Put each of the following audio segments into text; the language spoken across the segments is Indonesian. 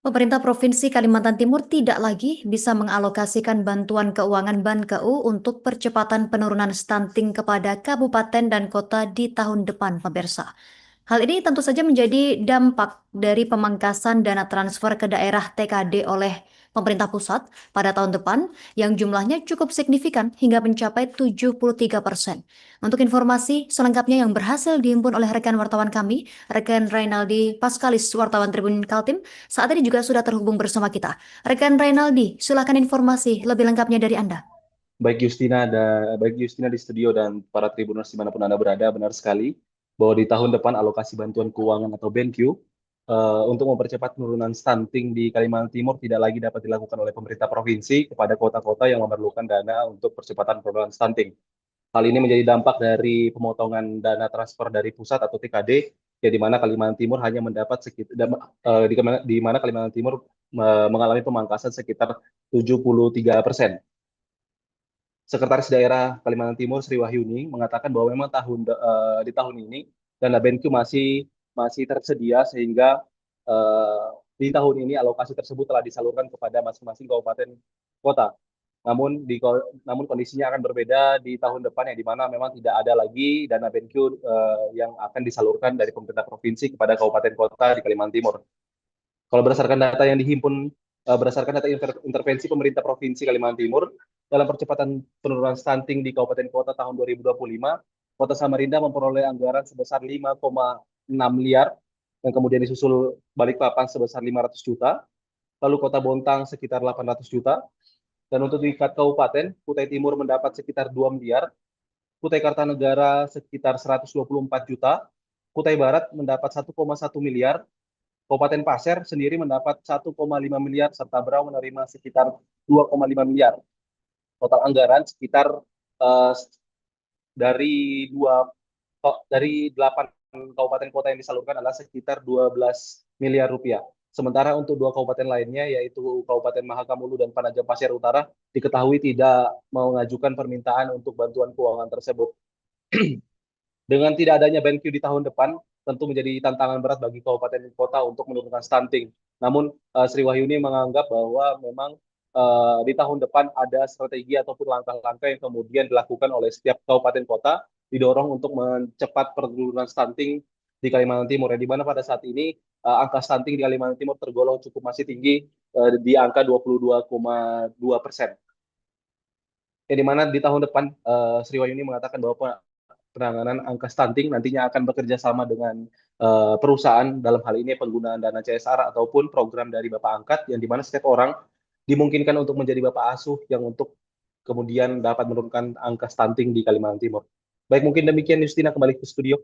Pemerintah Provinsi Kalimantan Timur tidak lagi bisa mengalokasikan bantuan keuangan BAN-KU untuk percepatan penurunan stunting kepada kabupaten dan kota di tahun depan, pemirsa. Hal ini tentu saja menjadi dampak dari pemangkasan dana transfer ke daerah TKD oleh pemerintah pusat pada tahun depan yang jumlahnya cukup signifikan hingga mencapai 73%. Untuk informasi selengkapnya yang berhasil dihimpun oleh rekan wartawan kami, rekan Rainaldi Paskalis, wartawan Tribun Kaltim, saat ini juga sudah terhubung bersama kita. Rekan Rainaldi, silakan informasi lebih lengkapnya dari Anda. Baik Justina di studio dan para Tribuners dimanapun Anda berada, benar sekali bahwa di tahun depan alokasi bantuan keuangan atau BenQ untuk mempercepat penurunan stunting di Kalimantan Timur tidak lagi dapat dilakukan oleh pemerintah provinsi kepada kota-kota yang memerlukan dana untuk percepatan penurunan stunting. Hal ini menjadi dampak dari pemotongan dana transfer dari pusat atau TKD, ya di mana Kalimantan Timur hanya mendapat di mana Kalimantan Timur mengalami pemangkasan sekitar 73%. Sekretaris Daerah Kalimantan Timur Sri Wahyuni mengatakan bahwa memang di tahun ini dana BenQ masih tersedia sehingga eh, di tahun ini alokasi tersebut telah disalurkan kepada masing-masing kabupaten kota. Namun kondisinya akan berbeda di tahun depan yang di mana memang tidak ada lagi dana BenQ yang akan disalurkan dari pemerintah provinsi kepada kabupaten kota di Kalimantan Timur. Kalau berdasarkan data yang dihimpun berdasarkan data intervensi pemerintah Provinsi Kalimantan Timur dalam percepatan penurunan stunting di kabupaten kota tahun 2025, Kota Samarinda memperoleh anggaran sebesar 5,6 miliar yang kemudian disusul Balikpapan sebesar 500 juta, lalu Kota Bontang sekitar 800 juta, dan untuk tingkat kabupaten, Kutai Timur mendapat sekitar 2 miliar, Kutai Kartanegara sekitar 124 juta, Kutai Barat mendapat 1,1 miliar, Kabupaten Pasir sendiri mendapat 1,5 miliar serta Berau menerima sekitar 2,5 miliar. Total anggaran sekitar uh, dari dari 8 kabupaten kota yang disalurkan adalah sekitar 12 miliar rupiah. Sementara untuk dua kabupaten lainnya yaitu Kabupaten Mahakamulu dan Penajam Pasir Utara diketahui tidak mengajukan permintaan untuk bantuan keuangan tersebut. Dengan tidak adanya BenQ di tahun depan, tentu menjadi tantangan berat bagi kabupaten dan kota untuk menurunkan stunting. Namun Sri Wahyuni menganggap bahwa memang di tahun depan ada strategi ataupun langkah-langkah yang kemudian dilakukan oleh setiap kabupaten kota didorong untuk mencepat penurunan stunting di Kalimantan Timur. Di mana pada saat ini angka stunting di Kalimantan Timur tergolong cukup masih tinggi di angka 22,2%. Di mana di tahun depan Sri Wahyuni mengatakan bahwa penanganan angka stunting nantinya akan bekerja sama dengan perusahaan dalam hal ini penggunaan dana CSR ataupun program dari Bapak Angkat yang dimana setiap orang dimungkinkan untuk menjadi Bapak Asuh yang untuk kemudian dapat menurunkan angka stunting di Kalimantan Timur. Baik, mungkin demikian Justina, kembali ke studio.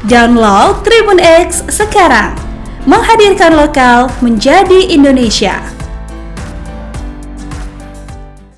Download Tribun X sekarang. Menghadirkan lokal menjadi Indonesia.